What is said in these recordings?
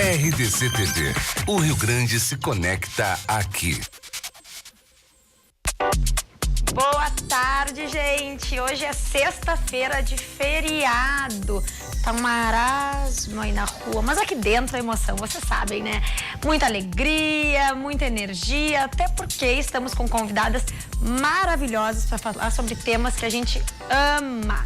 RDC TV. O Rio Grande se conecta aqui. Boa tarde, gente. Hoje é sexta-feira de feriado. Tá um marasmo aí na rua, mas aqui dentro a emoção, vocês sabem, né? Muita alegria, muita energia, até porque estamos com convidadas maravilhosas para falar sobre temas que a gente ama.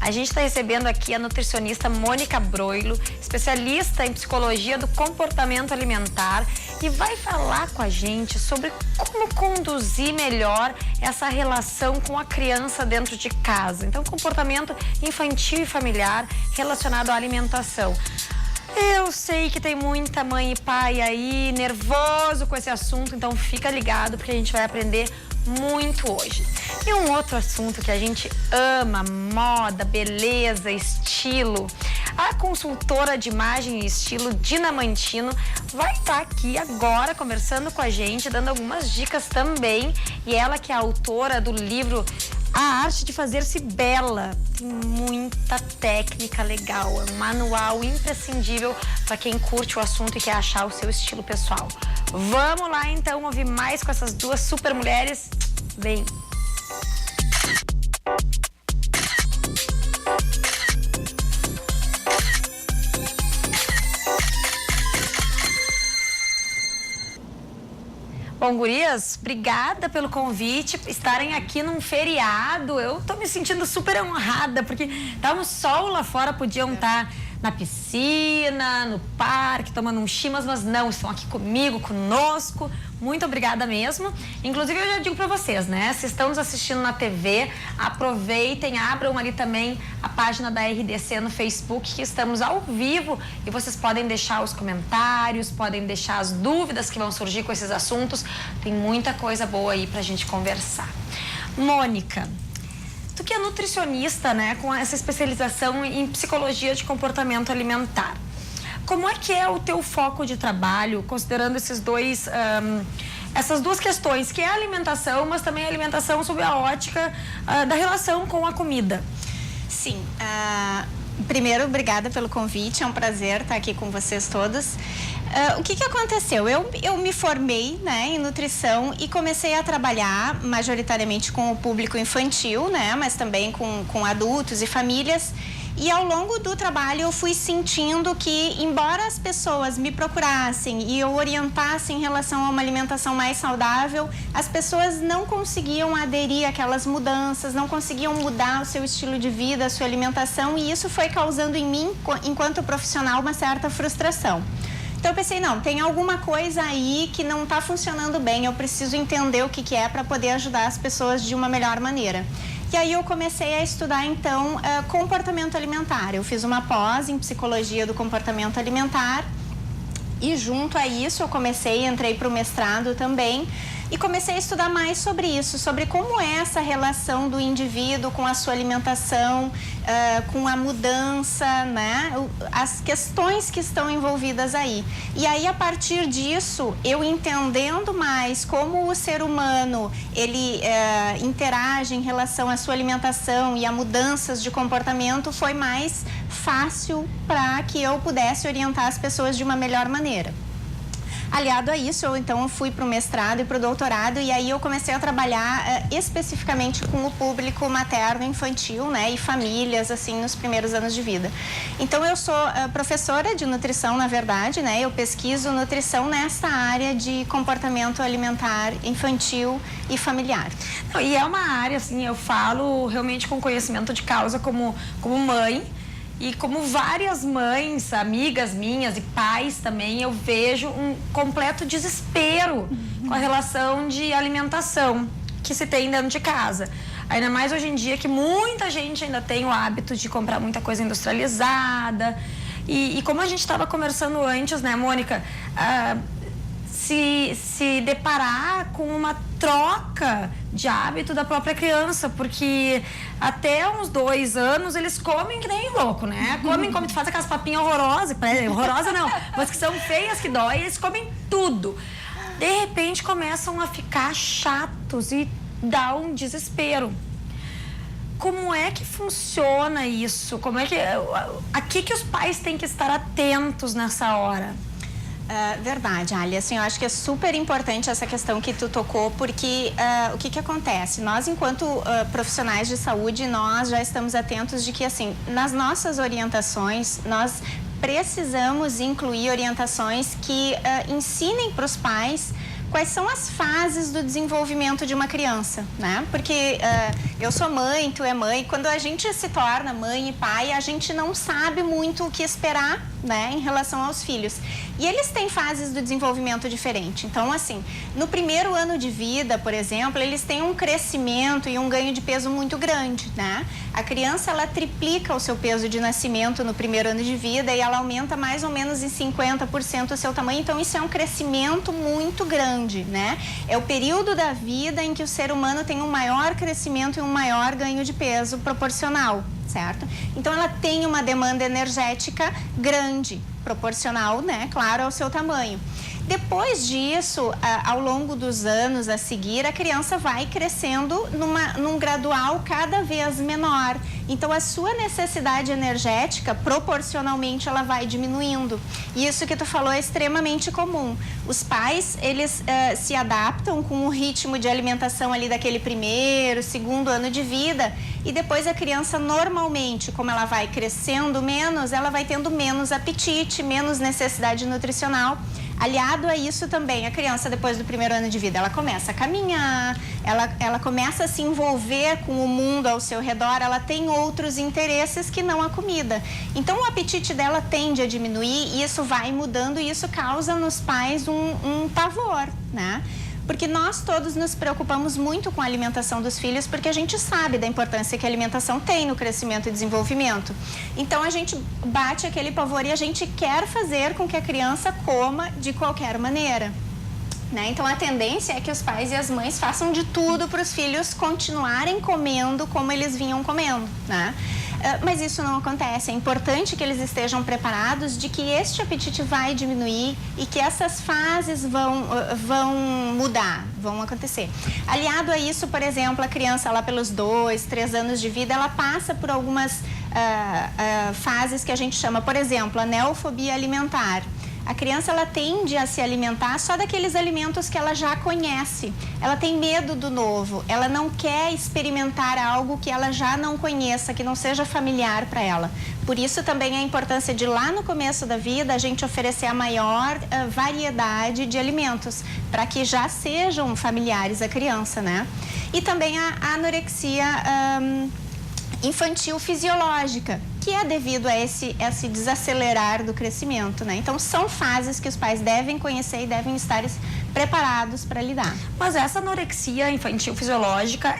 A gente está recebendo aqui a nutricionista Mônica Broilo, especialista em psicologia do comportamento alimentar, e vai falar com a gente sobre como conduzir melhor essa relação com a criança dentro de casa. Então, comportamento infantil e familiar relacionado à alimentação. Eu sei que tem muita mãe e pai aí nervoso com esse assunto, então fica ligado porque a gente vai aprender muito hoje. E um outro assunto que a gente ama, moda, beleza, estilo. A consultora de imagem e estilo Dina Mantino vai estar aqui agora conversando com a gente, dando algumas dicas também. E ela que é a autora do livro A Arte de Fazer-se Bela. Tem muita técnica legal, é um manual imprescindível para quem curte o assunto e quer achar o seu estilo pessoal. Vamos lá então ouvir mais com essas duas super mulheres. Vem! Bom, gurias, obrigada pelo convite, estarem aqui num feriado. Eu tô me sentindo super honrada, porque tá um sol lá fora, podiam estar na piscina, no parque, tomando um chimas, mas não, estão aqui comigo, conosco. Muito obrigada mesmo. Inclusive, eu já digo pra vocês, né? Se estão nos assistindo na TV, aproveitem, abram ali também a página da RDC no Facebook, que estamos ao vivo e vocês podem deixar os comentários, podem deixar as dúvidas que vão surgir com esses assuntos. Tem muita coisa boa aí pra gente conversar. Mônica, tu que é nutricionista, né, com essa especialização em psicologia de comportamento alimentar, como é que é o teu foco de trabalho, considerando esses dois, essas duas questões, que é a alimentação, mas também a alimentação sob a ótica da relação com a comida? Sim, primeiro, obrigada pelo convite, é um prazer estar aqui com vocês todos. O que aconteceu? Eu me formei, né, em nutrição e comecei a trabalhar majoritariamente com o público infantil, né, mas também com adultos e famílias. E ao longo do trabalho eu fui sentindo que, embora as pessoas me procurassem e eu orientasse em relação a uma alimentação mais saudável, as pessoas não conseguiam aderir àquelas mudanças, não conseguiam mudar o seu estilo de vida, a sua alimentação, e isso foi causando em mim, enquanto profissional, uma certa frustração. Então eu pensei, não, tem alguma coisa aí que não está funcionando bem, eu preciso entender o que é para poder ajudar as pessoas de uma melhor maneira. E aí eu comecei a estudar, então, comportamento alimentar. Eu fiz uma pós em psicologia do comportamento alimentar e junto a isso eu entrei para o mestrado também e comecei a estudar mais sobre isso, sobre como é essa relação do indivíduo com a sua alimentação, com a mudança, né? As questões que estão envolvidas aí. E aí, a partir disso, eu entendendo mais como o ser humano, ele interage em relação à sua alimentação e a mudanças de comportamento, foi mais fácil para que eu pudesse orientar as pessoas de uma melhor maneira. Aliado a isso, eu então fui para o mestrado e para o doutorado, e aí eu comecei a trabalhar especificamente com o público materno, infantil, né, e famílias, assim, nos primeiros anos de vida. Então eu sou professora de nutrição, na verdade, né, eu pesquiso nutrição nessa área de comportamento alimentar infantil e familiar. Não, e é uma área, assim, eu falo realmente com conhecimento de causa como mãe. E como várias mães, amigas minhas e pais também, eu vejo um completo desespero com a relação de alimentação que se tem dentro de casa. Ainda mais hoje em dia que muita gente ainda tem o hábito de comprar muita coisa industrializada. E como a gente estava conversando antes, né, Mônica, se deparar com uma troca de hábito da própria criança, porque até uns 2 anos eles comem que nem louco, né? Comem, faz aquelas papinhas horrorosas, horrorosa não, mas que são feias, que dói, eles comem tudo. De repente começam a ficar chatos e dá um desespero. Como é que funciona isso? Como é que, a que os pais têm que estar atentos nessa hora? Verdade, Ali. Assim, eu acho que é super importante essa questão que tu tocou, porque o que acontece? Nós, enquanto profissionais de saúde, nós já estamos atentos de que, assim, nas nossas orientações, nós precisamos incluir orientações que ensinem para os pais quais são as fases do desenvolvimento de uma criança, né? Porque eu sou mãe, tu é mãe, quando a gente se torna mãe e pai, a gente não sabe muito o que esperar, né, em relação aos filhos. E eles têm fases do desenvolvimento diferente. Então, assim, no primeiro ano de vida, por exemplo, eles têm um crescimento e um ganho de peso muito grande, né? A criança, ela triplica o seu peso de nascimento no primeiro ano de vida e ela aumenta mais ou menos em 50% o seu tamanho. Então, isso é um crescimento muito grande, né? É o período da vida em que o ser humano tem um maior crescimento e um maior ganho de peso proporcional, certo? Então, ela tem uma demanda energética grande, proporcional, né, claro, ao seu tamanho. Depois disso, ao longo dos anos a seguir, a criança vai crescendo num gradual cada vez menor. Então, a sua necessidade energética, proporcionalmente, ela vai diminuindo. E isso que tu falou é extremamente comum. Os pais, eles se adaptam com o ritmo de alimentação ali daquele primeiro, segundo ano de vida. E depois a criança, normalmente, como ela vai crescendo menos, ela vai tendo menos apetite, menos necessidade nutricional. Aliado a isso também, a criança, depois do primeiro ano de vida, ela começa a caminhar, ela começa a se envolver com o mundo ao seu redor, ela tem outros interesses que não a comida. Então, o apetite dela tende a diminuir e isso vai mudando e isso causa nos pais um pavor, né? Porque nós todos nos preocupamos muito com a alimentação dos filhos, porque a gente sabe da importância que a alimentação tem no crescimento e desenvolvimento. Então, a gente bate aquele pavor e a gente quer fazer com que a criança coma de qualquer maneira, né? Então, a tendência é que os pais e as mães façam de tudo para os filhos continuarem comendo como eles vinham comendo, né? Mas isso não acontece. É importante que eles estejam preparados de que este apetite vai diminuir e que essas fases vão mudar, vão acontecer. Aliado a isso, por exemplo, a criança lá pelos 2, 3 anos de vida, ela passa por algumas fases que a gente chama, por exemplo, a neofobia alimentar. A criança, ela tende a se alimentar só daqueles alimentos que ela já conhece. Ela tem medo do novo, ela não quer experimentar algo que ela já não conheça, que não seja familiar para ela. Por isso também a importância de lá no começo da vida a gente oferecer a maior variedade de alimentos, para que já sejam familiares à criança, né? E também a anorexia infantil fisiológica, que é devido a esse desacelerar do crescimento, né? Então, são fases que os pais devem conhecer e devem estar preparados para lidar. Mas essa anorexia infantil fisiológica,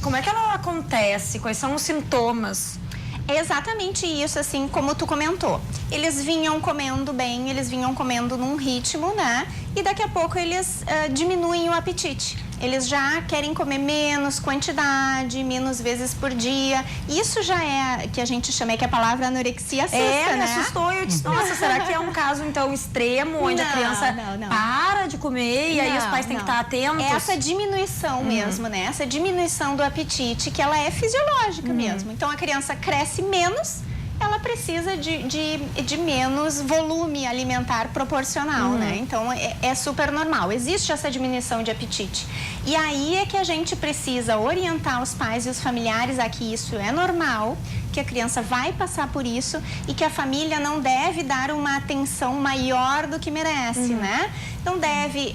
como é que ela acontece? Quais são os sintomas? É exatamente isso, assim como tu comentou. Eles vinham comendo bem, eles vinham comendo num ritmo, né? E daqui a pouco eles diminuem o apetite. Eles já querem comer menos quantidade, menos vezes por dia. Isso já é que a gente chama, que a palavra anorexia assusta, me né? assustou. Eu disse, nossa, será que é um caso, então, extremo, onde a criança para de comer e aí os pais têm que estar atentos? É essa diminuição mesmo, né? Essa diminuição do apetite, que ela é fisiológica mesmo. Então, a criança cresce menos, ela precisa de menos volume alimentar proporcional, né? Então, é super normal. Existe essa diminuição de apetite. E aí é que a gente precisa orientar os pais e os familiares a que isso é normal, que a criança vai passar por isso e que a família não deve dar uma atenção maior do que merece, né? Não deve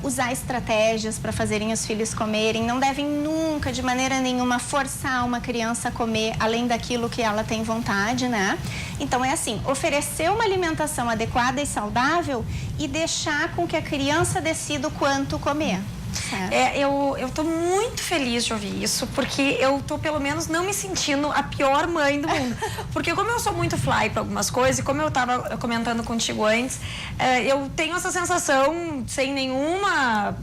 usar estratégias para fazerem os filhos comerem, não devem nunca, de maneira nenhuma, forçar uma criança a comer além daquilo que ela tem vontade, né? Então, é assim, oferecer uma alimentação adequada e saudável e deixar com que a criança decida o quanto comer. Eu tô muito feliz de ouvir isso, porque eu tô, pelo menos, não me sentindo a pior mãe do mundo. Porque como eu sou muito fly para algumas coisas, e como eu tava comentando contigo antes, eu tenho essa sensação, sem nenhuma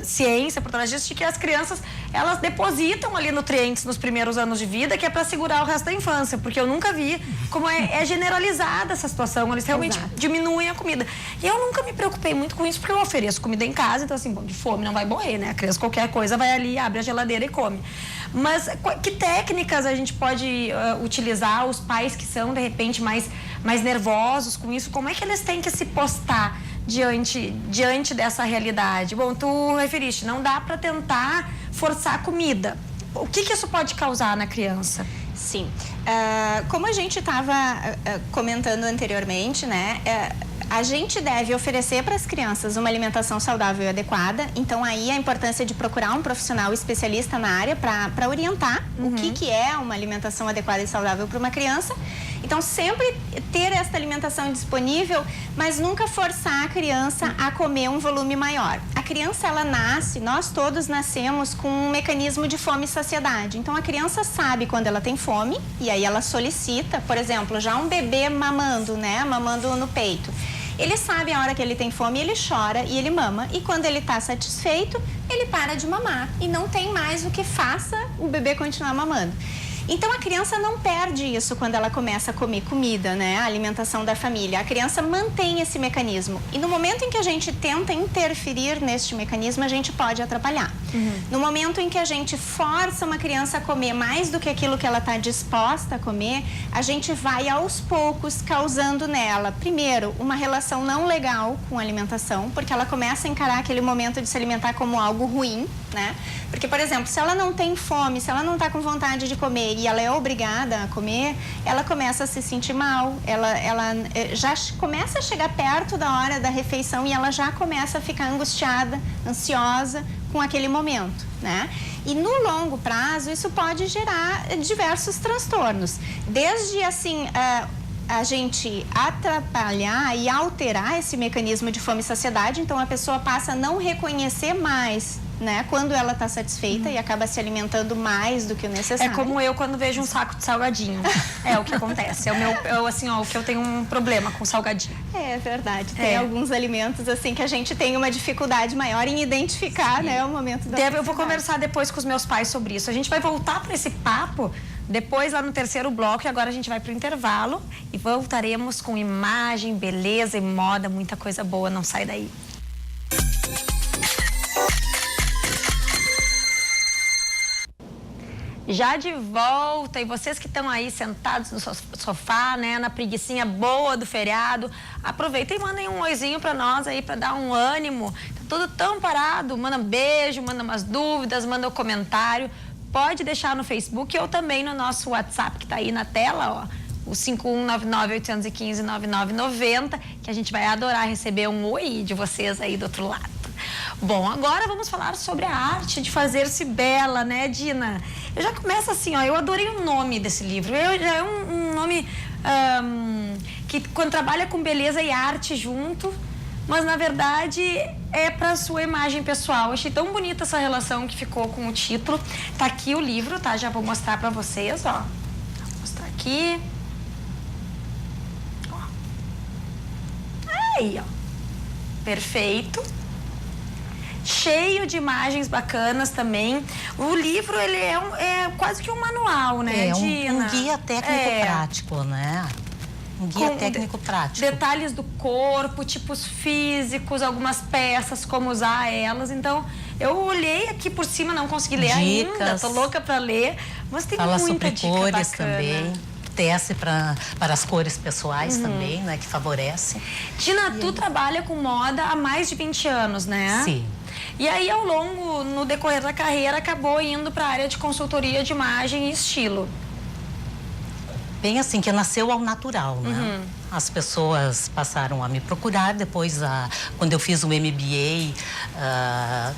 ciência por trás disso, de que as crianças, elas depositam ali nutrientes nos primeiros anos de vida, que é para segurar o resto da infância, porque eu nunca vi como é generalizada essa situação, eles realmente diminuem a comida. E eu nunca me preocupei muito com isso, porque eu ofereço comida em casa, então assim, bom, de fome não vai morrer, né? A criança, qualquer coisa, vai ali, abre a geladeira e come. Mas que técnicas a gente pode utilizar, os pais que são, de repente, mais nervosos com isso, como é que eles têm que se postar diante dessa realidade? Bom, tu referiste, não dá para tentar forçar a comida. O que isso pode causar na criança? Sim. Como a gente estava comentando anteriormente, né? A gente deve oferecer para as crianças uma alimentação saudável e adequada. Então, aí a importância de procurar um profissional especialista na área para orientar o que é uma alimentação adequada e saudável para uma criança. Então, sempre ter essa alimentação disponível, mas nunca forçar a criança a comer um volume maior. A criança, ela nasce, nós todos nascemos com um mecanismo de fome e saciedade. Então, a criança sabe quando ela tem fome e aí ela solicita, por exemplo, já um bebê mamando, né? Mamando no peito. Ele sabe a hora que ele tem fome, ele chora e ele mama. E quando ele está satisfeito, ele para de mamar. E não tem mais o que faça o bebê continuar mamando. Então, a criança não perde isso quando ela começa a comer comida, né? A alimentação da família. A criança mantém esse mecanismo. E no momento em que a gente tenta interferir neste mecanismo, a gente pode atrapalhar. No momento em que a gente força uma criança a comer mais do que aquilo que ela está disposta a comer, a gente vai aos poucos causando nela, primeiro, uma relação não legal com a alimentação, porque ela começa a encarar aquele momento de se alimentar como algo ruim, né? Porque, por exemplo, se ela não tem fome, se ela não está com vontade de comer e ela é obrigada a comer, ela começa a se sentir mal, ela já começa a chegar perto da hora da refeição e ela já começa a ficar angustiada, ansiosa com aquele momento, né? E no longo prazo, isso pode gerar diversos transtornos. Desde, assim, a gente atrapalhar e alterar esse mecanismo de fome e saciedade, então a pessoa passa a não reconhecer mais, né, quando ela está satisfeita e acaba se alimentando mais do que o necessário. É como eu quando vejo um saco de salgadinho. É o que acontece. O que eu tenho um problema com salgadinho. É verdade. Tem alguns alimentos assim que a gente tem uma dificuldade maior em identificar, né, o momento da Eu vou conversar depois com os meus pais sobre isso. A gente vai voltar para esse papo depois lá no terceiro bloco e agora a gente vai para o intervalo e voltaremos com imagem, beleza e moda, muita coisa boa. Não sai daí. Já de volta, e vocês que estão aí sentados no sofá, né, na preguicinha boa do feriado, aproveitem e mandem um oizinho pra nós aí, pra dar um ânimo. Tá tudo tão parado, manda um beijo, manda umas dúvidas, manda um comentário. Pode deixar no Facebook ou também no nosso WhatsApp, que tá aí na tela, ó, o 5199-815-9990, que a gente vai adorar receber um oi de vocês aí do outro lado. Bom, agora vamos falar sobre a arte de fazer-se bela, né, Dina? Eu já começo assim, ó, eu adorei o nome desse livro. Já é um nome que quando trabalha com beleza e arte junto, mas na verdade é para sua imagem pessoal. Eu achei tão bonita essa relação que ficou com o título. Tá aqui o livro, tá? Já vou mostrar para vocês, ó. Vou mostrar aqui. Ó. Aí, ó. Perfeito. Cheio de imagens bacanas também. O livro, ele é quase que um manual, né, Dina? Um guia técnico prático, né? Um guia técnico prático. Detalhes do corpo, tipos físicos, algumas peças, como usar elas. Então, eu olhei aqui por cima, não consegui ler ainda. Tô louca pra ler. Mas tem muita dica bacana. Fala sobre cores também. Tece para as cores pessoais também, né? Que favorece. Tina, tu trabalha com moda há mais de 20 anos, né? Sim. E aí, no decorrer da carreira, acabou indo para a área de consultoria de imagem e estilo. Bem assim, que nasceu ao natural, né? As pessoas passaram a me procurar depois, quando eu fiz o MBA, há,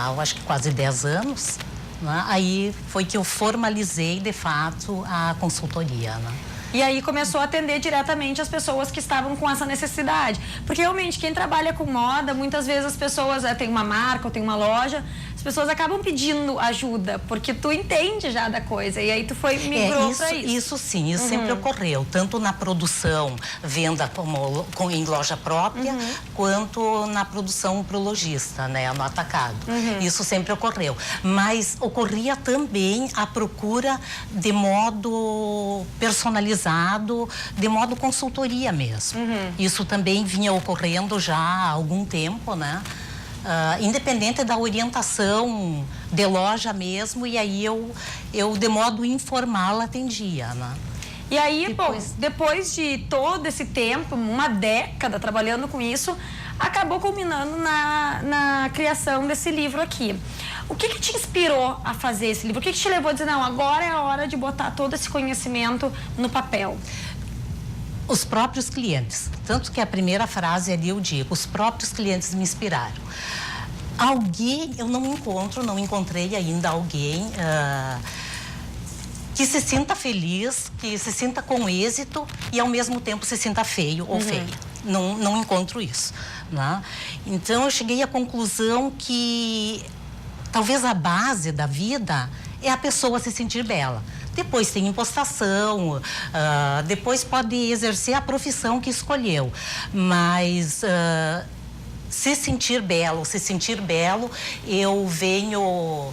eu acho que quase 10 anos, né? Aí foi que eu formalizei, de fato, a consultoria, né? E aí começou a atender diretamente as pessoas que estavam com essa necessidade. Porque realmente quem trabalha com moda, muitas vezes as pessoas têm uma marca ou tem uma loja, as pessoas acabam pedindo ajuda, porque tu entende já da coisa. E aí tu migrou para isso. Isso sim, isso sempre ocorreu. Tanto na produção, venda em loja própria, quanto na produção pro lojista, né? No atacado. Isso sempre ocorreu. Mas ocorria também a procura de modo personalizado, de modo consultoria mesmo. Isso também vinha ocorrendo já há algum tempo, né? Independente da orientação de loja mesmo, e aí eu de modo informal atendia, né? E aí, depois de todo esse tempo, uma década trabalhando com isso, acabou culminando na criação desse livro aqui. O que te inspirou a fazer esse livro? O que te levou a dizer, não, agora é a hora de botar todo esse conhecimento no papel? Os próprios clientes. Tanto que a primeira frase ali eu digo, os próprios clientes me inspiraram. Alguém, eu não encontrei ainda alguém que se sinta feliz, que se sinta com êxito e ao mesmo tempo se sinta feio ou feia. Não encontro isso, né? Então eu cheguei à conclusão que talvez a base da vida é a pessoa se sentir bela. Depois tem impostação, depois pode exercer a profissão que escolheu, mas se sentir belo, eu venho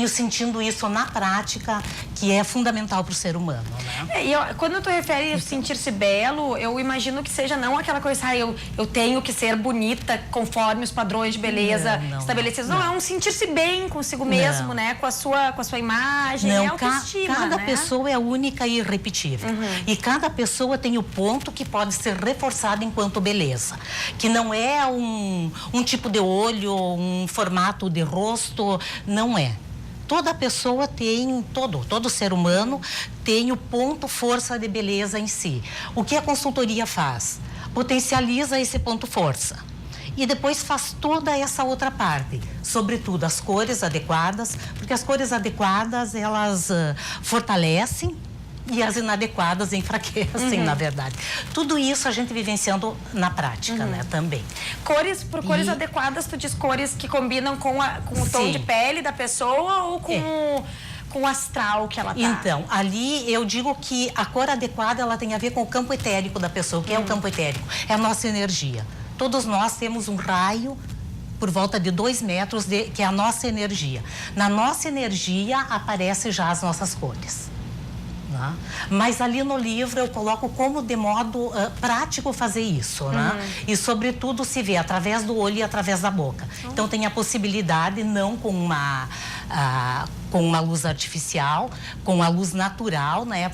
sentindo isso na prática, que é fundamental para o ser humano, né? Quando tu refere a sentir-se belo, eu imagino que seja não aquela coisa, eu tenho que ser bonita conforme os padrões de beleza estabelecidos. Não, é um sentir-se bem consigo mesmo, né? Com a sua imagem, não, autoestima, cada né? pessoa é única e irrepetível. E cada pessoa tem o ponto que pode ser reforçado enquanto beleza. Que não é um tipo de olho, um formato de rosto, não é. Toda pessoa tem, todo ser humano tem o ponto força de beleza em si. O que a consultoria faz? Potencializa esse ponto força. E depois faz toda essa outra parte, sobretudo as cores adequadas, porque as cores adequadas, elas fortalecem e as inadequadas enfraquecem, na verdade. Tudo isso a gente vivenciando na prática, né, também. Cores adequadas, tu diz cores que combinam com o tom de pele da pessoa ou com o astral que ela tá? Então, ali eu digo que a cor adequada, ela tem a ver com o campo etérico da pessoa. O que é o campo etérico? É a nossa energia. Todos nós temos um raio por volta de 2 metros, que é a nossa energia. Na nossa energia aparecem já as nossas cores. Né? Mas ali no livro eu coloco como de modo prático fazer isso, né? E sobretudo se vê através do olho e através da boca. Então tem a possibilidade, não com uma luz artificial, com a luz natural, né? É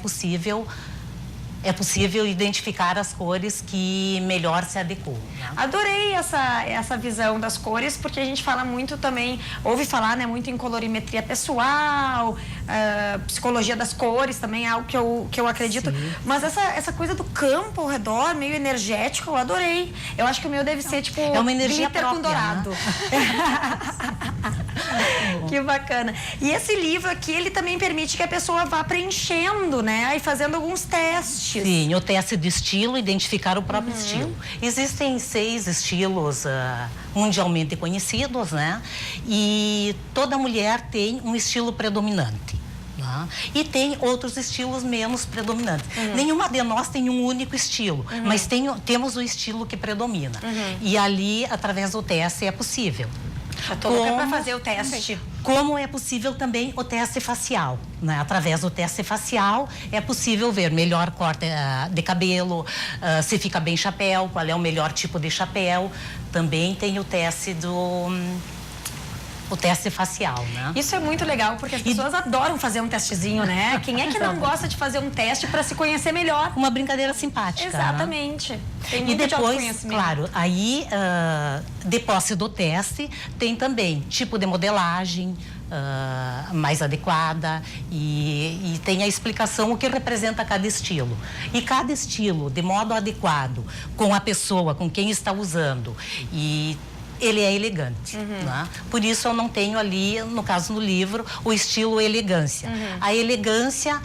possível identificar as cores que melhor se adequam. Né? Adorei essa visão das cores, porque a gente fala muito também, ouve falar, né, muito em colorimetria pessoal, psicologia das cores também é algo que eu acredito. Sim. Mas essa coisa do campo ao redor, meio energético, eu adorei. Eu acho que o meu deve ser tipo é uma energia própria, com dourado. Né? Que bacana. E esse livro aqui, ele também permite que a pessoa vá preenchendo, né, e fazendo alguns testes. Sim, o teste de estilo, identificar o próprio estilo. Existem 6 estilos mundialmente conhecidos, né? E toda mulher tem um estilo predominante. Né? E tem outros estilos menos predominantes. Nenhuma de nós tem um único estilo, mas temos o estilo que predomina. E ali, através do teste, é possível. Já tô louca para fazer o teste. Como é possível também o teste facial, né? Através do teste facial é possível ver melhor corte de cabelo, se fica bem chapéu, qual é o melhor tipo de chapéu. Também tem o teste facial, né? Isso é muito legal, porque as pessoas adoram fazer um testezinho, né? Quem é que não gosta de fazer um teste para se conhecer melhor? Uma brincadeira simpática. Exatamente. Né? Tem muito e depois, de claro, aí, de posse do teste, tem também tipo de modelagem mais adequada e tem a explicação o que representa cada estilo. E cada estilo, de modo adequado, com a pessoa, com quem está usando, e ele é elegante, né? Por isso eu não tenho ali, no caso no livro, o estilo elegância. A elegância,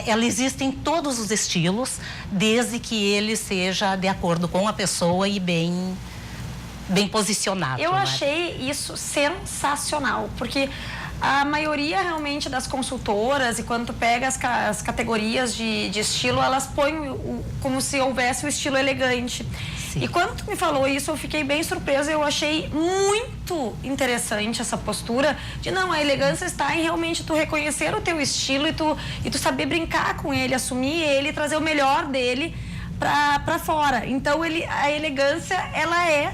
ela existe em todos os estilos, desde que ele seja de acordo com a pessoa e bem posicionado. Eu né? achei isso sensacional, porque a maioria realmente das consultoras, e quando tu pega as categorias de estilo, elas põem como se houvesse o estilo elegante. Sim. E quando tu me falou isso, eu fiquei bem surpresa. Eu achei muito interessante essa postura de não, a elegância está em realmente tu reconhecer o teu estilo e tu saber brincar com ele, assumir ele, trazer o melhor dele pra fora. Então a elegância,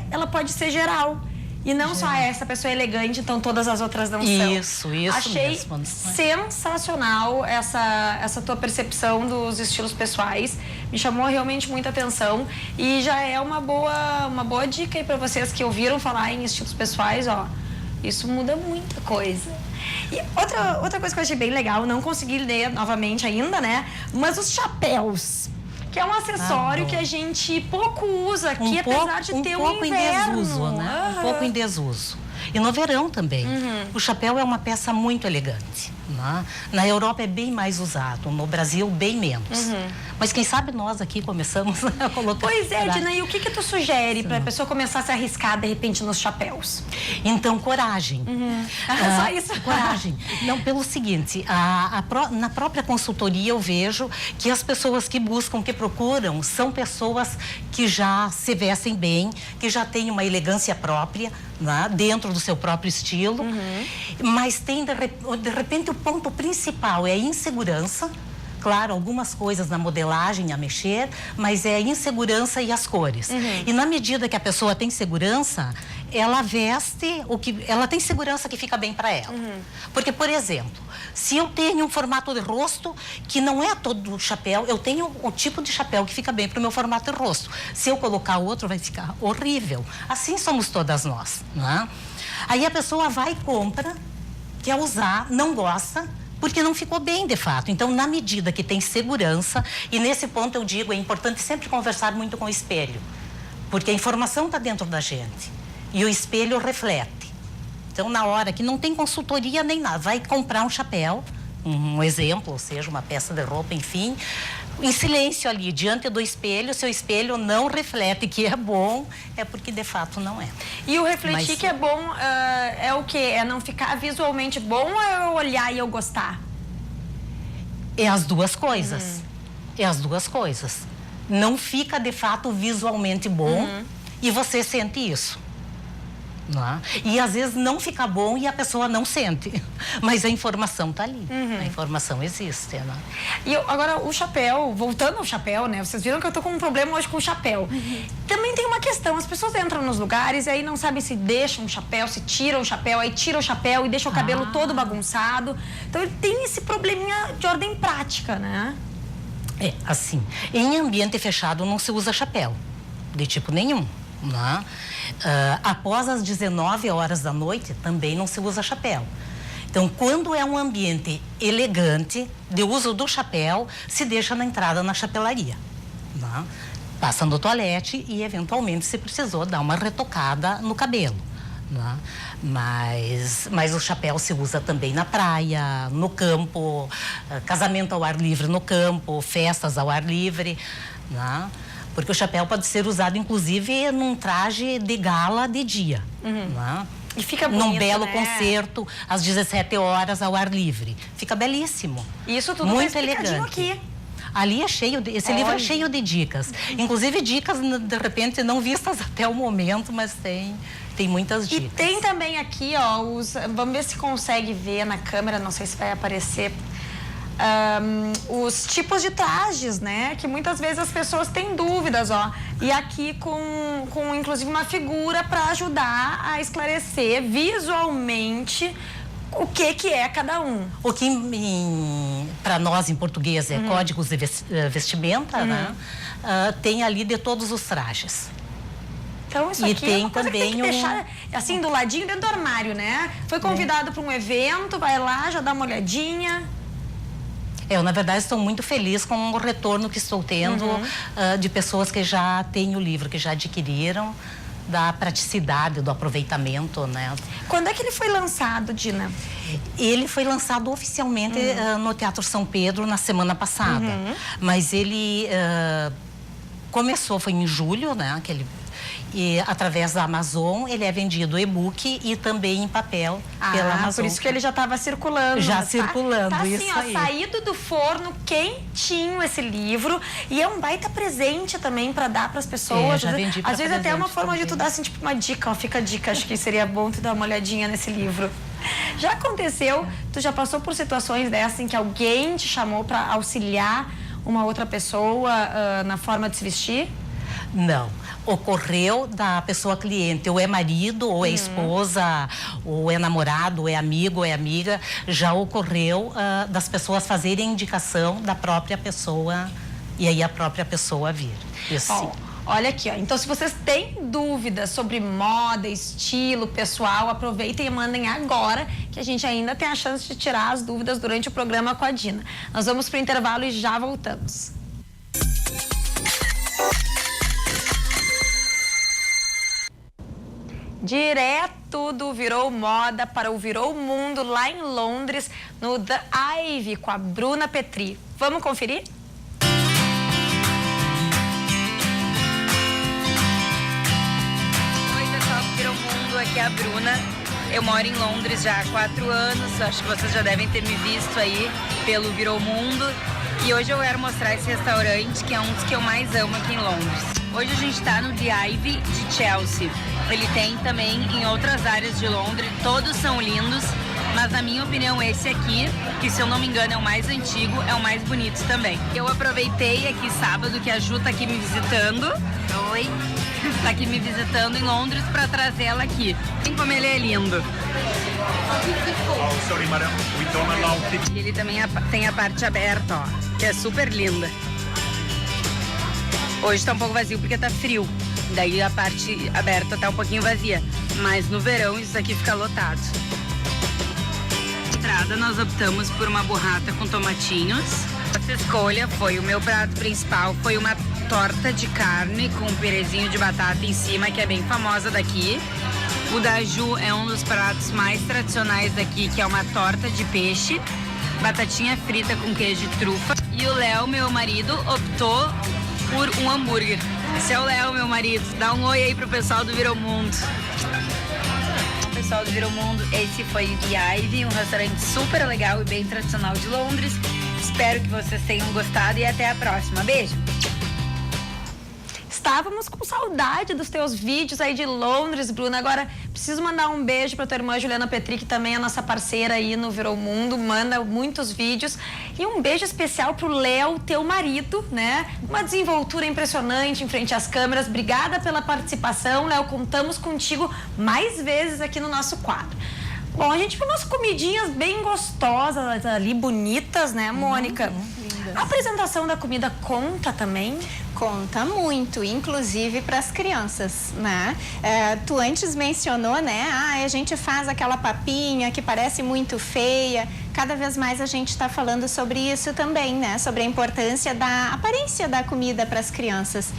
ela pode ser geral. E não só essa pessoa é elegante, então todas as outras não são. Isso Achei mesmo. sensacional essa tua percepção dos estilos pessoais. Me chamou realmente muita atenção e já é uma boa dica aí para vocês que ouviram falar em estilos pessoais, ó. Isso muda muita coisa. E outra coisa que eu achei bem legal, não consegui ler novamente ainda, né? Mas os chapéus, que é um acessório que a gente pouco usa aqui, apesar de ter um inverno. Em desuso, né? Um pouco em desuso. E no verão também. O chapéu é uma peça muito elegante. Né? Na Europa é bem mais usado, no Brasil bem menos. Mas quem sabe nós aqui começamos a colocar... Pois é, Dina, e o que tu sugere para a pessoa começar a se arriscar, de repente, nos chapéus? Então, coragem. Só isso? Coragem. Não, pelo seguinte, na própria consultoria eu vejo que as pessoas que buscam, que procuram, são pessoas que já se vestem bem, que já têm uma elegância própria, né, dentro do seu próprio estilo, mas tem, de repente, o ponto principal é a insegurança. Claro, algumas coisas na modelagem a mexer, mas é a insegurança e as cores. E na medida que a pessoa tem segurança, ela veste ela tem segurança que fica bem para ela. Porque, por exemplo, se eu tenho um formato de rosto que não é todo chapéu, eu tenho o tipo de chapéu que fica bem para o meu formato de rosto. Se eu colocar outro, vai ficar horrível. Assim somos todas nós, né? Aí a pessoa vai e compra, quer usar, não gosta, porque não ficou bem, de fato. Então, na medida que tem segurança, e nesse ponto eu digo, é importante sempre conversar muito com o espelho, porque a informação está dentro da gente, e o espelho reflete. Então, na hora que não tem consultoria nem nada, vai comprar um chapéu, um exemplo, ou seja, uma peça de roupa, enfim, em silêncio ali, diante do espelho, seu espelho não reflete que é bom, é porque de fato não é. E o refletir que é bom é o quê? É não ficar visualmente bom ou é eu olhar e eu gostar? É as duas coisas. É as duas coisas. Não fica de fato visualmente bom e você sente isso. Não é? E às vezes não fica bom e a pessoa não sente, mas a informação está ali, a informação existe, né? E agora o chapéu, voltando ao chapéu, né? Vocês viram que eu tô com um problema hoje com o chapéu. Também tem uma questão, as pessoas entram nos lugares e aí não sabem se deixam o chapéu, se tiram o chapéu, aí tiram o chapéu e deixam o cabelo todo bagunçado. Então ele tem esse probleminha de ordem prática, né? É, assim, em ambiente fechado não se usa chapéu, de tipo nenhum. Né? Após as 19 horas da noite também não se usa chapéu. Então, quando é um ambiente elegante, de uso do chapéu, se deixa na entrada na chapelaria. Né? Passa no toalete e, eventualmente, se precisou, dar uma retocada no cabelo. Né? Mas o chapéu se usa também na praia, no campo, casamento ao ar livre no campo, festas ao ar livre, né? Porque o chapéu pode ser usado, inclusive, num traje de gala de dia. Né? E fica bonito, num belo né? concerto, às 17 horas, ao ar livre. Fica belíssimo. Isso tudo muito tá explicadinho elegante. aqui. Ali é cheio esse livro é cheio de dicas. Inclusive dicas, de repente, não vistas até o momento, mas tem muitas dicas. E tem também aqui, ó, vamos ver se consegue ver na câmera, não sei se vai aparecer, os tipos de trajes, né? Que muitas vezes as pessoas têm dúvidas, ó. E aqui com inclusive uma figura para ajudar a esclarecer visualmente o que é cada um. O que para nós em português é códigos de vestimenta, né? Tem ali de todos os trajes. Então isso aqui tem é uma coisa também que tem que deixar assim do ladinho dentro do armário, né? Foi convidado para um evento, vai lá, já dá uma olhadinha. Eu, na verdade, estou muito feliz com o retorno que estou tendo de pessoas que já têm o livro, que já adquiriram, da praticidade, do aproveitamento, né? Quando é que ele foi lançado, Dina? Ele foi lançado oficialmente no Teatro São Pedro na semana passada. Mas ele foi em julho, né? E através da Amazon, ele é vendido e-book e também em papel pela Amazon. Por isso que ele já estava circulando. Já circulando, tá assim, isso ó, aí. saído do forno, quentinho esse livro. E é um baita presente também para dar para as pessoas. Já vendi pra Às vezes até é uma forma também. de tu dar assim, tipo uma dica, ó, fica a dica. Acho que seria bom tu dar uma olhadinha nesse livro. Já aconteceu? Tu já passou por situações dessas em que alguém te chamou para auxiliar uma outra pessoa na forma de se vestir? Não. Ocorreu da pessoa cliente, ou é marido, ou é esposa, ou é namorado, ou é amigo, ou é amiga. Já ocorreu das pessoas fazerem indicação da própria pessoa e aí a própria pessoa vir. Isso sim. Olha aqui, ó. Então, se vocês têm dúvidas sobre moda, estilo, pessoal, aproveitem e mandem agora, que a gente ainda tem a chance de tirar as dúvidas durante o programa com a Dina. Nós vamos pro intervalo e já voltamos. Direto do Virou Moda para o Virou Mundo, lá em Londres, no The Ivy, com a Bruna Petri. Vamos conferir? Aqui é a Bruna, eu moro em Londres já há 4 anos, acho que vocês já devem ter me visto aí pelo Virou Mundo, e hoje eu quero mostrar esse restaurante que é um dos que eu mais amo aqui em Londres. Hoje a gente está no The Ivy de Chelsea, ele tem também em outras áreas de Londres, todos são lindos, mas na minha opinião esse aqui, que se eu não me engano é o mais antigo, é o mais bonito também. Eu aproveitei aqui sábado que a Ju tá aqui me visitando. Oi! Tá aqui me visitando em Londres para trazer ela aqui. Tem como ele é lindo. E ele também tem a parte aberta, ó, que é super linda. Hoje tá um pouco vazio porque tá frio. Daí a parte aberta tá um pouquinho vazia. Mas no verão isso aqui fica lotado. Na entrada nós optamos por uma burrata com tomatinhos. Essa escolha foi o meu prato principal, foi uma torta de carne com um pirezinho de batata em cima, que é bem famosa daqui. O da Ju é um dos pratos mais tradicionais daqui, que é uma torta de peixe, batatinha frita com queijo de trufa. E o Léo, meu marido, optou por um hambúrguer. Esse é o Léo, meu marido. Dá um oi aí pro pessoal do Virou Mundo. Pessoal do Virou Mundo, esse foi o The Ivy, um restaurante super legal e bem tradicional de Londres. Espero que vocês tenham gostado e até a próxima. Beijo! Estávamos com saudade dos teus vídeos aí de Londres, Bruna. Agora, preciso mandar um beijo para tua irmã Juliana Petri, que também é nossa parceira aí no Virou Mundo, manda muitos vídeos. E um beijo especial pro Léo, teu marido, né? Uma desenvoltura impressionante em frente às câmeras. Obrigada pela participação, Léo. Contamos contigo mais vezes aqui no nosso quadro. Bom, a gente viu umas comidinhas bem gostosas ali, bonitas, né, Mônica? A apresentação da comida conta também? Conta muito, inclusive para as crianças, né? Tu antes mencionou, né? A gente faz aquela papinha que parece muito feia. Cada vez mais a gente está falando sobre isso também, né? Sobre a importância da aparência da comida para as crianças.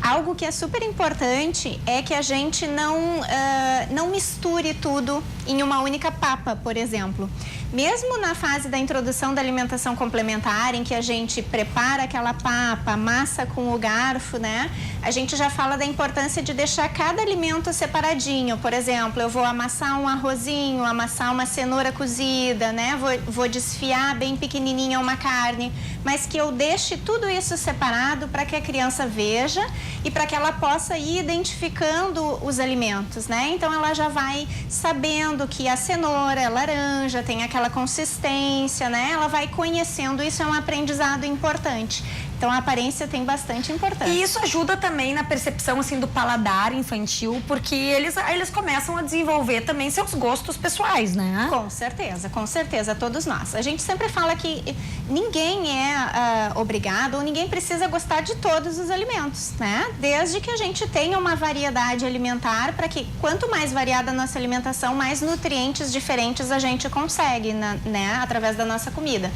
Algo que é super importante é que a gente não misture tudo em uma única papa, por exemplo. Mesmo na fase da introdução da alimentação complementar, em que a gente prepara aquela papa, amassa com o garfo, né? A gente já fala da importância de deixar cada alimento separadinho. Por exemplo, eu vou amassar um arrozinho, amassar uma cenoura cozida, né? Vou desfiar bem pequenininha uma carne, mas que eu deixe tudo isso separado para que a criança veja e para que ela possa ir identificando os alimentos, né? Então ela já vai sabendo que a cenoura é laranja, tem aquela consistência, né? Ela vai conhecendo, isso é um aprendizado importante. Então a aparência tem bastante importância. E isso ajuda também na percepção assim do paladar infantil, porque eles começam a desenvolver também seus gostos pessoais, né? Com certeza, todos nós. A gente sempre fala que ninguém é obrigado ou ninguém precisa gostar de todos os alimentos, né? Desde que a gente tenha uma variedade alimentar, para que quanto mais variada a nossa alimentação, mais nutrientes diferentes a gente consegue, né? Através da nossa comida.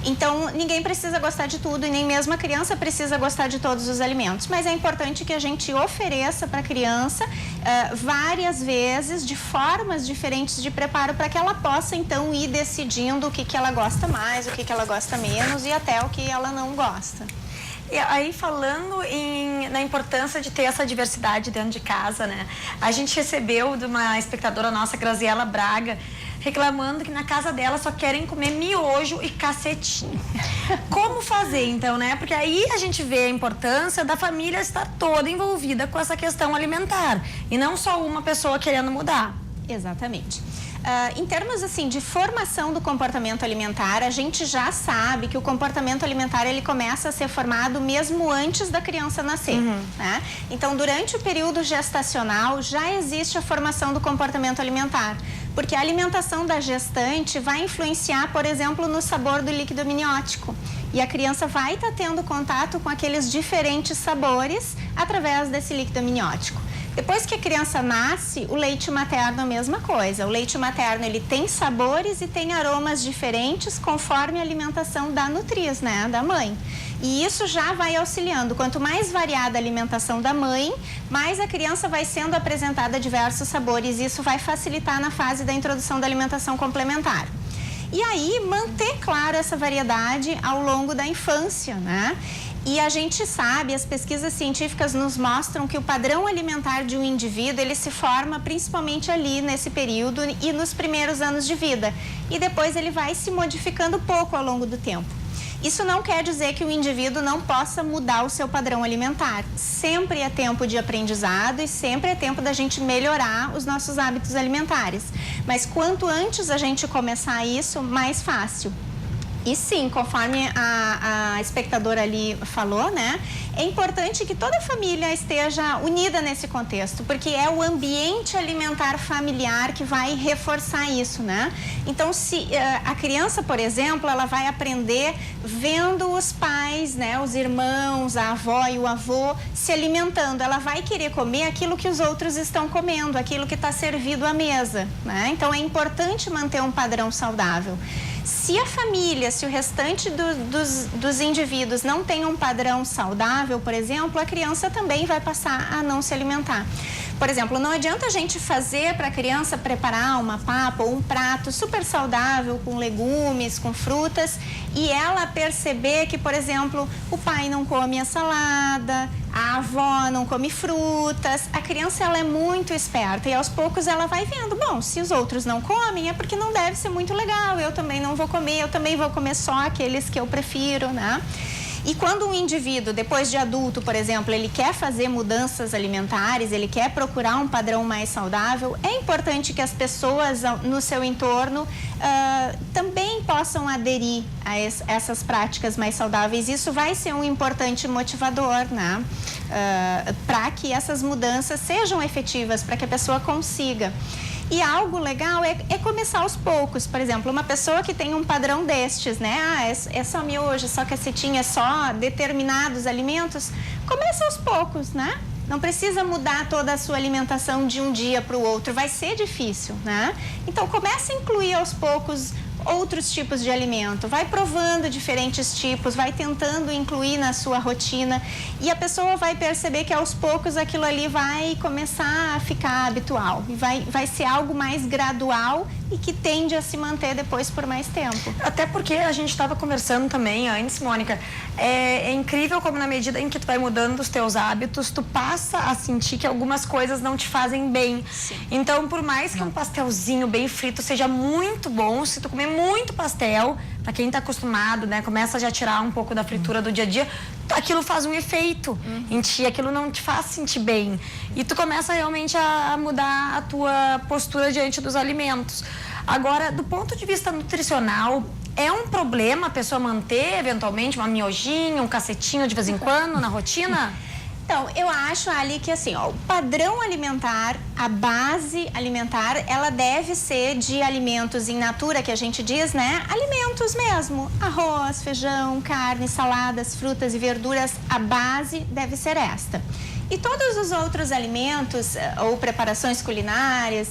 Então, ninguém precisa gostar de tudo e nem mesmo a criança precisa gostar de todos os alimentos. Mas é importante que a gente ofereça para a criança várias vezes, de formas diferentes de preparo, para que ela possa, então, ir decidindo o que ela gosta mais, o que ela gosta menos e até o que ela não gosta. E aí, falando na importância de ter essa diversidade dentro de casa, né? A gente recebeu de uma espectadora nossa, Graziela Braga, reclamando que na casa dela só querem comer miojo e cacetinho. Como fazer, então, né? Porque aí a gente vê a importância da família estar toda envolvida com essa questão alimentar. E não só uma pessoa querendo mudar. Exatamente. Em termos assim de formação do comportamento alimentar, a gente já sabe que o comportamento alimentar ele começa a ser formado mesmo antes da criança nascer, né? Então, durante o período gestacional já existe a formação do comportamento alimentar, porque a alimentação da gestante vai influenciar, por exemplo, no sabor do líquido amniótico. E a criança vai estar tendo contato com aqueles diferentes sabores através desse líquido amniótico. Depois que a criança nasce, o leite materno é a mesma coisa. O leite materno ele tem sabores e tem aromas diferentes conforme a alimentação da nutriz, né, da mãe. E isso já vai auxiliando. Quanto mais variada a alimentação da mãe, mais a criança vai sendo apresentada a diversos sabores. Isso vai facilitar na fase da introdução da alimentação complementar. E aí, manter, claro, essa variedade ao longo da infância, né? E a gente sabe, as pesquisas científicas nos mostram que o padrão alimentar de um indivíduo, ele se forma principalmente ali nesse período e nos primeiros anos de vida. E depois ele vai se modificando pouco ao longo do tempo. Isso não quer dizer que o indivíduo não possa mudar o seu padrão alimentar. Sempre é tempo de aprendizado e sempre é tempo da gente melhorar os nossos hábitos alimentares. Mas quanto antes a gente começar isso, mais fácil. E sim, conforme a espectadora ali falou, né? É importante que toda a família esteja unida nesse contexto, porque é o ambiente alimentar familiar que vai reforçar isso, né? Então, se a criança, por exemplo, ela vai aprender vendo os pais, né? Os irmãos, a avó e o avô se alimentando. Ela vai querer comer aquilo que os outros estão comendo, aquilo que está servido à mesa, né? Então, é importante manter um padrão saudável. Se a família, se o restante dos indivíduos não tem um padrão saudável, por exemplo, a criança também vai passar a não se alimentar. Por exemplo, não adianta a gente fazer para a criança preparar uma papa ou um prato super saudável com legumes, com frutas, e ela perceber que, por exemplo, o pai não come a salada, a avó não come frutas. A criança ela é muito esperta e aos poucos ela vai vendo, bom, se os outros não comem é porque não deve ser muito legal, eu também não vou comer, eu também vou comer só aqueles que eu prefiro, né? E quando um indivíduo, depois de adulto, por exemplo, ele quer fazer mudanças alimentares, ele quer procurar um padrão mais saudável, é importante que as pessoas no seu entorno também possam aderir a essas práticas mais saudáveis. Isso vai ser um importante motivador, né? Para que essas mudanças sejam efetivas, para que a pessoa consiga. E algo legal é começar aos poucos. Por exemplo, uma pessoa que tem um padrão destes, né? É só miojo, só cacetinha, é só determinados alimentos. Começa aos poucos, né? Não precisa mudar toda a sua alimentação de um dia para o outro. Vai ser difícil, né? Então, comece a incluir aos poucos outros tipos de alimento, vai provando diferentes tipos, vai tentando incluir na sua rotina e a pessoa vai perceber que aos poucos aquilo ali vai começar a ficar habitual e vai ser algo mais gradual e que tende a se manter depois por mais tempo. Até porque a gente estava conversando também antes, Mônica, é incrível como na medida em que tu vai mudando os teus hábitos, tu passa a sentir que algumas coisas não te fazem bem. Sim. Então, por mais que um pastelzinho bem frito seja muito bom, se tu comer muito pastel, para quem tá acostumado, né, começa a já tirar um pouco da fritura do dia a dia, aquilo faz um efeito em ti, aquilo não te faz sentir bem. E tu começa realmente a mudar a tua postura diante dos alimentos. Agora, do ponto de vista nutricional, é um problema a pessoa manter, eventualmente, uma miojinha, um cacetinho de vez em quando na rotina? Então, eu acho, Ali, que assim, ó, o padrão alimentar, a base alimentar, ela deve ser de alimentos in natura, que a gente diz, né? Alimentos mesmo, arroz, feijão, carne, saladas, frutas e verduras, a base deve ser esta. E todos os outros alimentos ou preparações culinárias,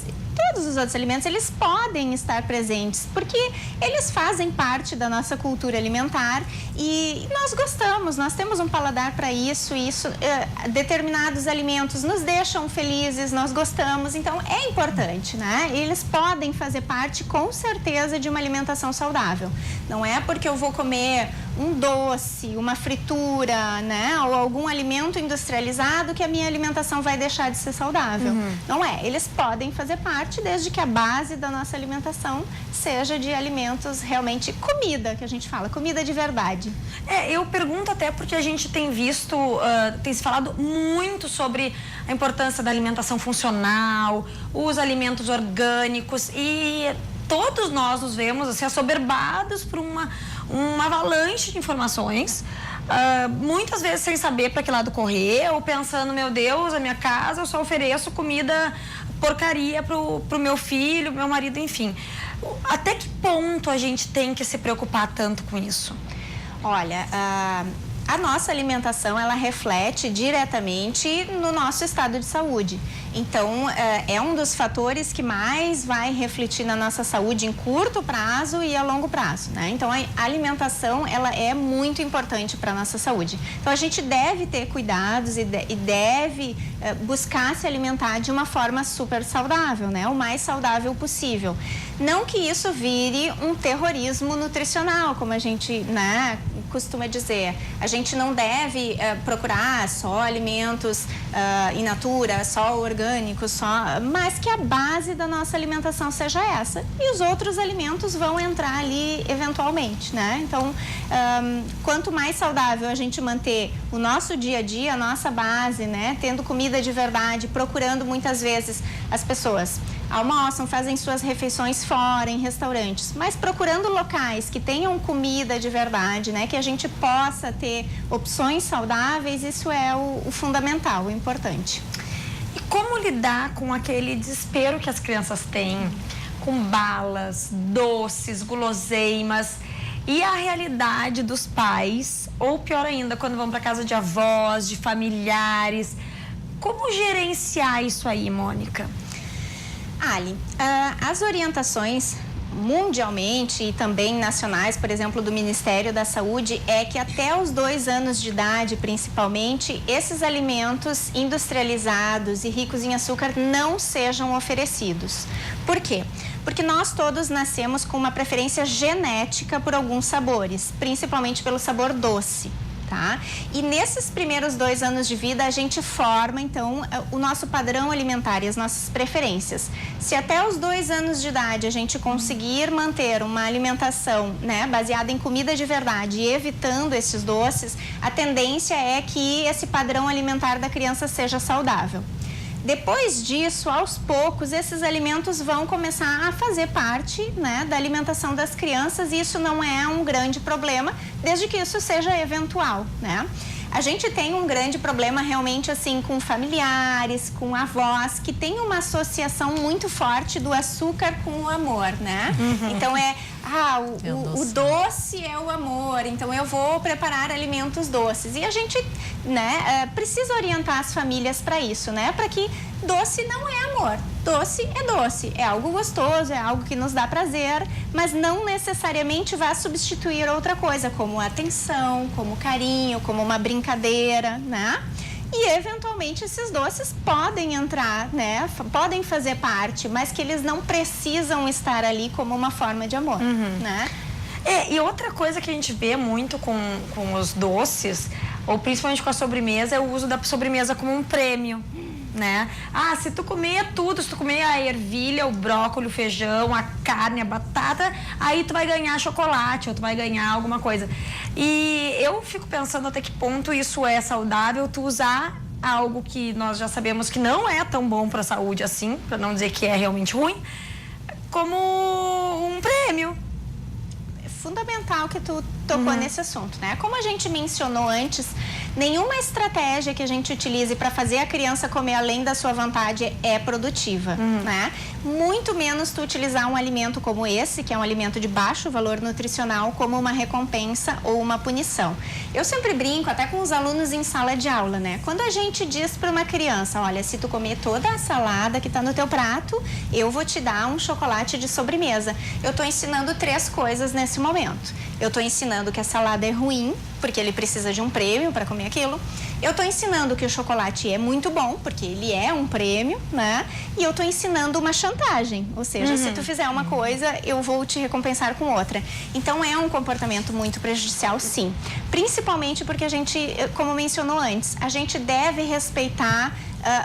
todos os outros alimentos, eles podem estar presentes, porque eles fazem parte da nossa cultura alimentar e nós gostamos, nós temos um paladar para isso, e determinados alimentos nos deixam felizes, nós gostamos, então é importante, né? Eles podem fazer parte, com certeza, de uma alimentação saudável. Não é porque eu vou comer um doce, uma fritura, né? Ou algum alimento industrializado que a minha alimentação vai deixar de ser saudável. Não é. Eles podem fazer parte desde que a base da nossa alimentação seja de alimentos realmente comida, que a gente fala, comida de verdade. Eu pergunto até porque a gente tem visto, tem se falado muito sobre a importância da alimentação funcional, os alimentos orgânicos e todos nós nos vemos assim, assoberbados por uma avalanche de informações, muitas vezes sem saber para que lado correr, ou pensando, meu Deus, a minha casa eu só ofereço comida porcaria pro meu filho, meu marido, enfim. Até que ponto a gente tem que se preocupar tanto com isso? Olha, a nossa alimentação, ela reflete diretamente no nosso estado de saúde. Então, é um dos fatores que mais vai refletir na nossa saúde em curto prazo e a longo prazo, né? Então, a alimentação, ela é muito importante para a nossa saúde. Então, a gente deve ter cuidados e deve buscar se alimentar de uma forma super saudável, né? O mais saudável possível. Não que isso vire um terrorismo nutricional, como a gente, né, costuma dizer. A gente não deve procurar só alimentos in natura, só orgânicos, mas que a base da nossa alimentação seja essa. E os outros alimentos vão entrar ali eventualmente, né? Então, quanto mais saudável a gente manter o nosso dia a dia, a nossa base, né? Tendo comida de verdade, procurando muitas vezes as pessoas almoçam, fazem suas refeições fora, em restaurantes, mas procurando locais que tenham comida de verdade, né? Que a gente possa ter opções saudáveis, isso é o fundamental, o importante. E como lidar com aquele desespero que as crianças têm com balas, doces, guloseimas e a realidade dos pais, ou pior ainda, quando vão para casa de avós, de familiares? Como gerenciar isso aí, Mônica? Ali, as orientações mundialmente e também nacionais, por exemplo, do Ministério da Saúde, é que até os 2 anos de idade, principalmente, esses alimentos industrializados e ricos em açúcar não sejam oferecidos. Por quê? Porque nós todos nascemos com uma preferência genética por alguns sabores, principalmente pelo sabor doce. Tá? E nesses primeiros 2 anos de vida, a gente forma, então, o nosso padrão alimentar e as nossas preferências. Se até os 2 anos de idade a gente conseguir manter uma alimentação, né, baseada em comida de verdade e evitando esses doces, a tendência é que esse padrão alimentar da criança seja saudável. Depois disso, aos poucos, esses alimentos vão começar a fazer parte, né, da alimentação das crianças, e isso não é um grande problema, desde que isso seja eventual, né? A gente tem um grande problema realmente assim com familiares, com avós, que tem uma associação muito forte do açúcar com o amor, né? Então o doce é o amor, então eu vou preparar alimentos doces. E a gente, né, precisa orientar as famílias para isso, né? Para que doce não é amor. Doce, é algo gostoso, é algo que nos dá prazer, mas não necessariamente vai substituir outra coisa, como atenção, como carinho, como uma brincadeira, né? E, eventualmente, esses doces podem entrar, né? Podem fazer parte, mas que eles não precisam estar ali como uma forma de amor, né? E outra coisa que a gente vê muito com os doces, ou principalmente com a sobremesa, é o uso da sobremesa como um prêmio, né? Se tu comer tudo, se tu comer a ervilha, o brócolis, o feijão, a carne, a batata, aí tu vai ganhar chocolate, ou tu vai ganhar alguma coisa. E eu fico pensando até que ponto isso é saudável, tu usar algo que nós já sabemos que não é tão bom para a saúde assim, para não dizer que é realmente ruim, como um prêmio. É fundamental que tu tocou nesse assunto, né? Como a gente mencionou antes, nenhuma estratégia que a gente utilize para fazer a criança comer além da sua vontade é produtiva, né? Muito menos tu utilizar um alimento como esse, que é um alimento de baixo valor nutricional, como uma recompensa ou uma punição. Eu sempre brinco, até com os alunos em sala de aula, né? Quando a gente diz para uma criança, olha, se tu comer toda a salada que está no teu prato, eu vou te dar um chocolate de sobremesa. Eu estou ensinando 3 coisas nesse momento. Eu estou ensinando que a salada é ruim, porque ele precisa de um prêmio para comer aquilo. Eu estou ensinando que o chocolate é muito bom, porque ele é um prêmio, né? E eu estou ensinando uma chantagem, ou seja, se tu fizer uma coisa, eu vou te recompensar com outra. Então é um comportamento muito prejudicial, sim. Principalmente porque a gente, como mencionou antes, a gente deve respeitar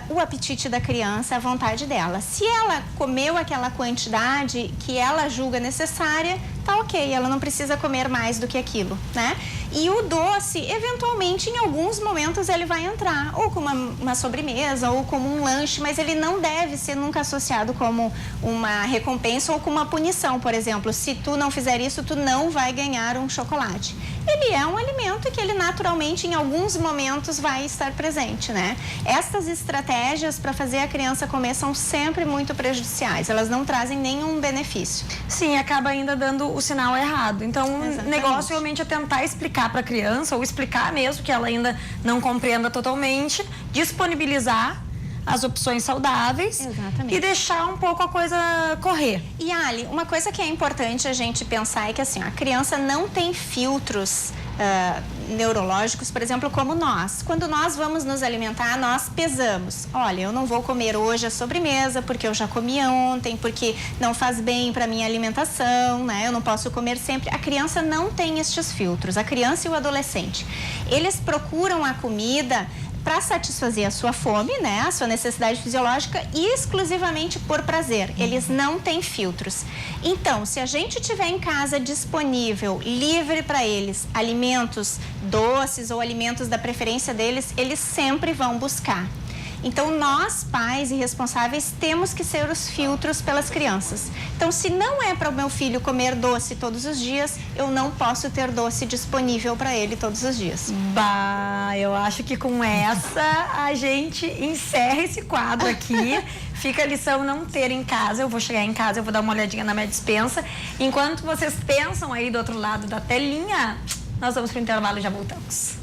o apetite da criança, a vontade dela. Se ela comeu aquela quantidade que ela julga necessária, tá ok, ela não precisa comer mais do que aquilo, né? E o doce, eventualmente, em alguns momentos ele vai entrar, ou como uma sobremesa, ou como um lanche, mas ele não deve ser nunca associado como uma recompensa ou como uma punição, por exemplo. Se tu não fizer isso, tu não vai ganhar um chocolate. Ele é um alimento que ele naturalmente, em alguns momentos, vai estar presente, né? Estas estratégias para fazer a criança comer são sempre muito prejudiciais, elas não trazem nenhum benefício. Sim, acaba ainda dando o sinal errado. Então, o negócio realmente é tentar explicar para a criança, ou explicar mesmo que ela ainda não compreenda totalmente, disponibilizar as opções saudáveis. Exatamente. E deixar um pouco a coisa correr. E Ali, uma coisa que é importante a gente pensar é que assim, a criança não tem filtros neurológicos, por exemplo, como nós. Quando nós vamos nos alimentar, nós pesamos. Olha, eu não vou comer hoje a sobremesa porque eu já comi ontem, porque não faz bem para minha alimentação, né? Eu não posso comer sempre. A criança não tem estes filtros, a criança e o adolescente. Eles procuram a comida para satisfazer a sua fome, né, a sua necessidade fisiológica e exclusivamente por prazer. Eles não têm filtros. Então, se a gente tiver em casa disponível, livre para eles, alimentos doces ou alimentos da preferência deles, eles sempre vão buscar. Então, nós, pais e responsáveis, temos que ser os filtros pelas crianças. Então, se não é para o meu filho comer doce todos os dias, eu não posso ter doce disponível para ele todos os dias. Bah, eu acho que com essa a gente encerra esse quadro aqui. Fica a lição não ter em casa. Eu vou chegar em casa, eu vou dar uma olhadinha na minha despensa. Enquanto vocês pensam aí do outro lado da telinha, nós vamos para o intervalo e já voltamos.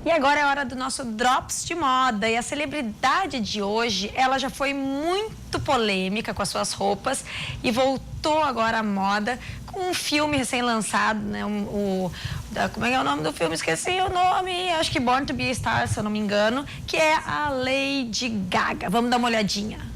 E agora é hora do nosso Drops de Moda. E a celebridade de hoje, ela já foi muito polêmica com as suas roupas e voltou agora à moda com um filme recém-lançado, né? Como é que é o nome do filme? Esqueci o nome. Acho que Born to Be a Star, se eu não me engano, que é a Lady Gaga. Vamos dar uma olhadinha.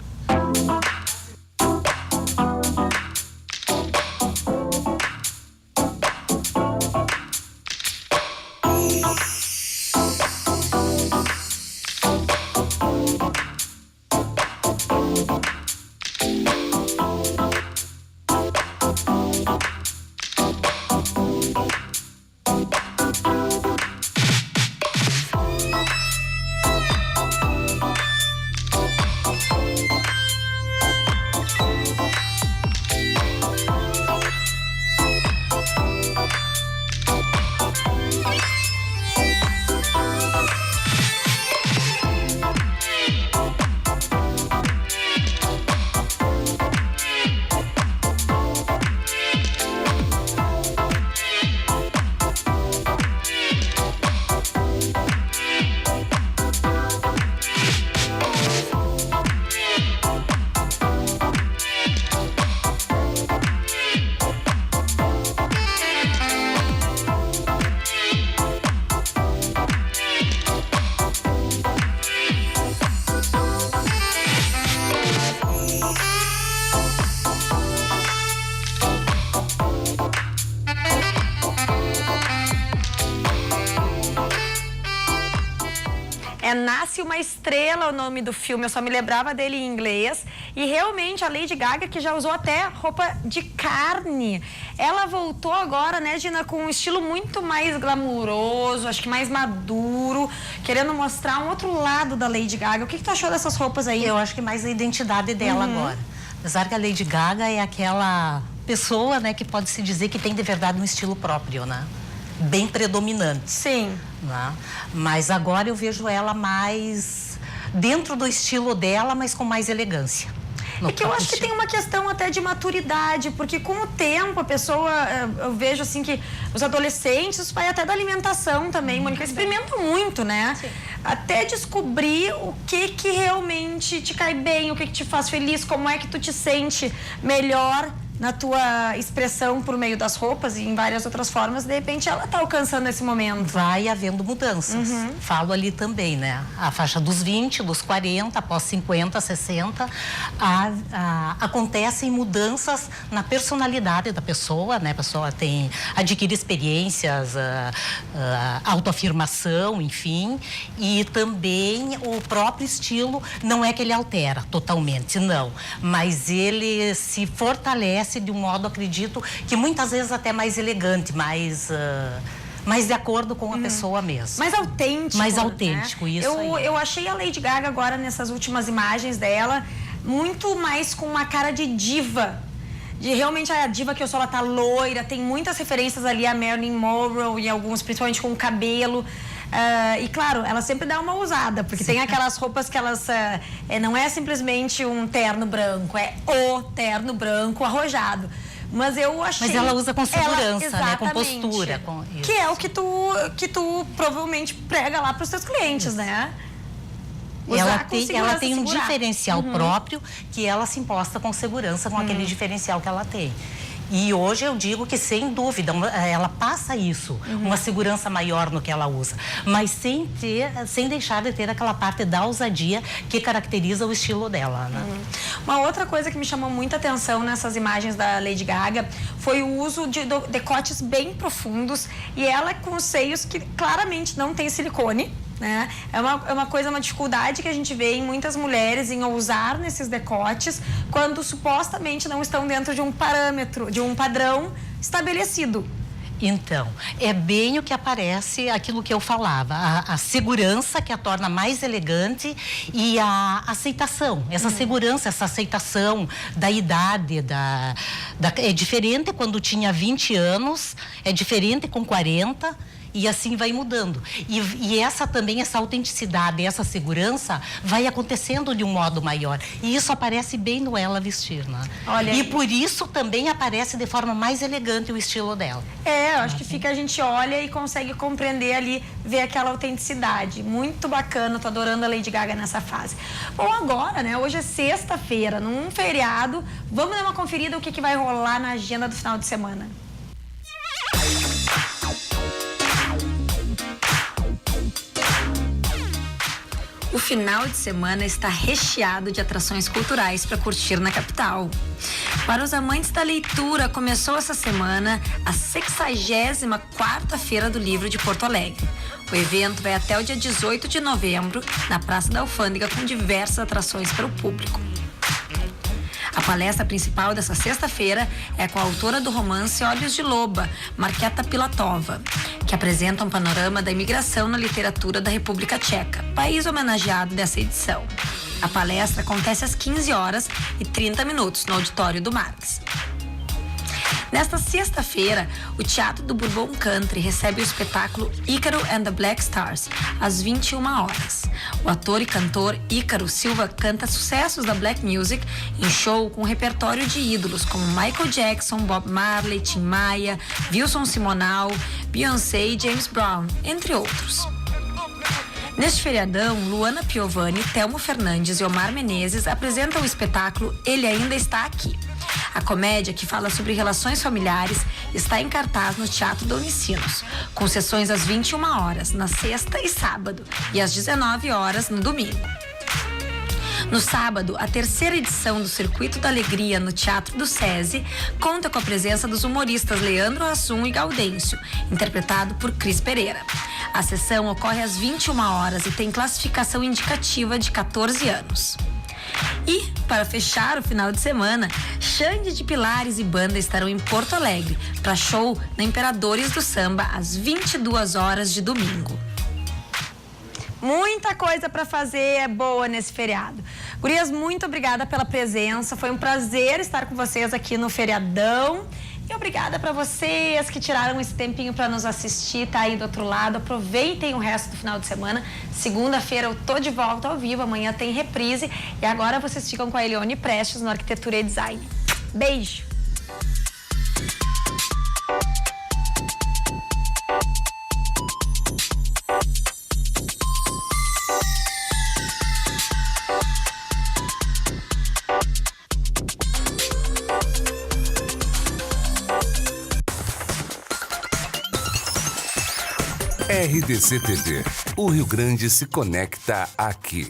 Nasce uma Estrela, o nome do filme, eu só me lembrava dele em inglês. E realmente a Lady Gaga, que já usou até roupa de carne, ela voltou agora, né, Gina, com um estilo muito mais glamuroso, acho que mais maduro, querendo mostrar um outro lado da Lady Gaga. O que tu achou dessas roupas aí? Eu acho que mais a identidade dela agora. Apesar que a Lady Gaga é aquela pessoa, né, que pode se dizer que tem de verdade um estilo próprio, né? Bem predominante. Sim. Né? Mas agora eu vejo ela mais dentro do estilo dela, mas com mais elegância. É que eu acho que tem uma questão até de maturidade, porque com o tempo a pessoa, eu vejo assim que os adolescentes, isso vai até da alimentação também, Mônica, experimentam muito, né? Sim. Até descobrir o que realmente te cai bem, o que te faz feliz, como é que tu te sente melhor na tua expressão por meio das roupas e em várias outras formas, de repente ela tá alcançando esse momento. Vai havendo mudanças. Falo ali também, né? A faixa dos 20, dos 40, após 50, 60, acontecem mudanças na personalidade da pessoa, né? A pessoa adquire experiências, autoafirmação, enfim, e também o próprio estilo, não é que ele altera totalmente, não, mas ele se fortalece de um modo, acredito, que muitas vezes até mais elegante, mais de acordo com a pessoa mesmo. Mais autêntico. Mais autêntico, né? Isso aí. Eu achei a Lady Gaga agora, nessas últimas imagens dela, muito mais com uma cara de diva. De realmente a diva que eu sou, ela tá loira, tem muitas referências ali a Marilyn Monroe e alguns, principalmente com o cabelo. E claro, ela sempre dá uma ousada, porque tem aquelas roupas que elas não é simplesmente um terno branco, é o terno branco arrojado. Mas eu achei... Mas ela usa com segurança, né? Com postura. Que é o que tu provavelmente prega lá pros teus clientes, né? Ela tem um diferencial próprio que ela se imposta com segurança com aquele diferencial que ela tem. E hoje eu digo que, sem dúvida, ela passa isso, uma segurança maior no que ela usa, mas sem deixar de ter aquela parte da ousadia que caracteriza o estilo dela, né? Uma outra coisa que me chamou muita atenção nessas imagens da Lady Gaga foi o uso de decotes bem profundos, e ela com os seios que claramente não tem silicone, né? É uma dificuldade que a gente vê em muitas mulheres em ousar nesses decotes quando supostamente não estão dentro de um parâmetro, de um padrão estabelecido. Então, é bem o que aparece, aquilo que eu falava, a segurança que a torna mais elegante e a aceitação, essa segurança, essa aceitação da idade, é diferente quando tinha 20 anos, é diferente com 40, e assim vai mudando. E essa autenticidade, essa segurança vai acontecendo de um modo maior. E isso aparece bem no ela vestir, né? Olha, e por isso também aparece de forma mais elegante o estilo dela. Eu acho que a gente olha e consegue compreender ali, ver aquela autenticidade. Muito bacana, tô adorando a Lady Gaga nessa fase. Bom, agora, né? Hoje é sexta-feira, num feriado. Vamos dar uma conferida o que vai rolar na agenda do final de semana. O final de semana está recheado de atrações culturais para curtir na capital. Para os amantes da leitura, começou essa semana a 64ª Feira do Livro de Porto Alegre. O evento vai até o dia 18 de novembro, na Praça da Alfândega, com diversas atrações para o público. A palestra principal dessa sexta-feira é com a autora do romance Olhos de Loba, Markéta Pilatova, que apresenta um panorama da imigração na literatura da República Tcheca, país homenageado dessa edição. A palestra acontece às 15h30 no auditório do Marx. Nesta sexta-feira, o Teatro do Bourbon Country recebe o espetáculo Ícaro and the Black Stars, às 21h. O ator e cantor Ícaro Silva canta sucessos da Black Music em show com um repertório de ídolos como Michael Jackson, Bob Marley, Tim Maia, Wilson Simonal, Beyoncé e James Brown, entre outros. Neste feriadão, Luana Piovani, Thelmo Fernandes e Omar Menezes apresentam o espetáculo Ele Ainda Está Aqui. A comédia, que fala sobre relações familiares, está em cartaz no Teatro da Unicinos, com sessões às 21h, na sexta e sábado, e às 19h no domingo. No sábado, a terceira edição do Circuito da Alegria no Teatro do SESI conta com a presença dos humoristas Leandro Hassum e Gaudêncio, interpretado por Cris Pereira. A sessão ocorre às 21h e tem classificação indicativa de 14 anos. E, para fechar o final de semana, Xande de Pilares e banda estarão em Porto Alegre para show na Imperadores do Samba às 22h de domingo. Muita coisa para fazer boa nesse feriado. Gurias, muito obrigada pela presença. Foi um prazer estar com vocês aqui no feriadão. E obrigada para vocês que tiraram esse tempinho para nos assistir, tá aí do outro lado. Aproveitem o resto do final de semana. Segunda-feira eu tô de volta ao vivo, amanhã tem reprise. E agora vocês ficam com a Elione Prestes no Arquitetura e Design. Beijo! RDC TV. O Rio Grande se conecta aqui.